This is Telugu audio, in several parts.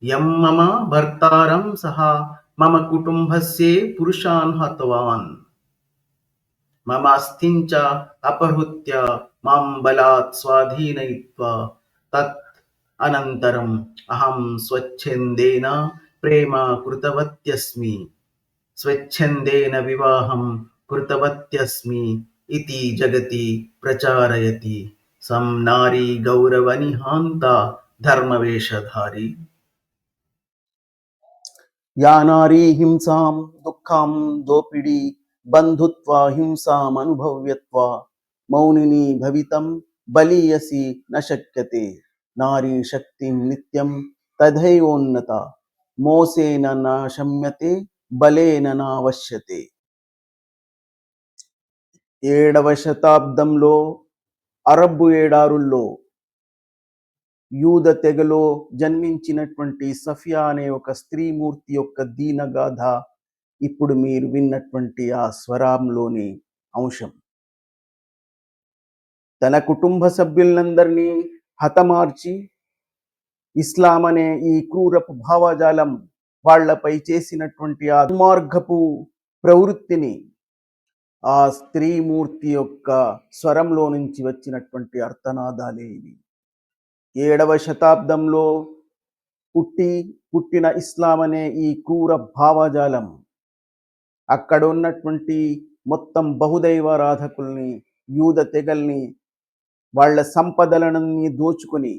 యం మమ భర్తారం సహ మమ కుటుంబస్యే పురుషాన్ హతవాన్ మమ అస్థించ అపహృత్య మాం బలాత్ స్వాధీనయిత్వా తత్ అనంతరం అహం స్వచ్ఛందేన ప్రేమ కృతవత్యస్మి స్వచ్ఛందేన వివాహం కృతవత్యస్మి ఇతి జగతి ప్రచారయతి సం నారీ గౌరవనిహాంత ధర్మవేషధారి. या नारी हिंसां दुःखं दोपिडी बंधुत्वा हिंसामनुभव्यत्वा मौनिनी भवितं बलीयसी न शक्यते नारी शक्तिं नित्यं तथैवोन्नता మోసేన నా శమ్యతే బలేన నా వశ్యతే. 7వ శతాబ్దంలో అరబ్బు ఏడారుల్లో యూద తెగలో జన్మించినటువంటి సఫియా అనే ఒక స్త్రీమూర్తి యొక్క దీనగాథ ఇప్పుడు మీరు విన్నటువంటి ఆ స్వరంలోని అంశం. తన కుటుంబ సభ్యులందరినీ హతమార్చి ఇస్లాం అనే ఈ క్రూరపు భావజాలం వాళ్లపై చేసినటువంటి ఆ దుర్మార్గపు ప్రవృత్తిని ఆ స్త్రీమూర్తి యొక్క స్వరంలో నుంచి వచ్చినటువంటి అర్థనాదాలే ఇవి. 7వ శతాబ్దంలో పుట్టిన ఇస్లాం అనే ఈ క్రూర భావజాలం అక్కడ ఉన్నటువంటి మొత్తం బహుదైవారాధకుల్ని యూద తెగల్ని వాళ్ళ సంపదలన్నీ దోచుకొని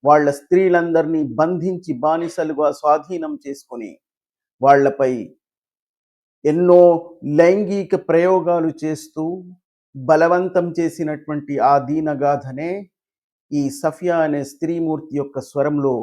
వాళ్ళ స్త్రీలందరినీ బంధించి బానిసలుగా స్వాధీనం చేసుకొని వాళ్లపై ఎన్నో లైంగిక ప్రయోగాలు చేస్తూ బలవంతం చేసినటువంటి ఆ దీనగాథనే ఈ సఫియా అనే స్త్రీమూర్తి యొక్క స్వరంలో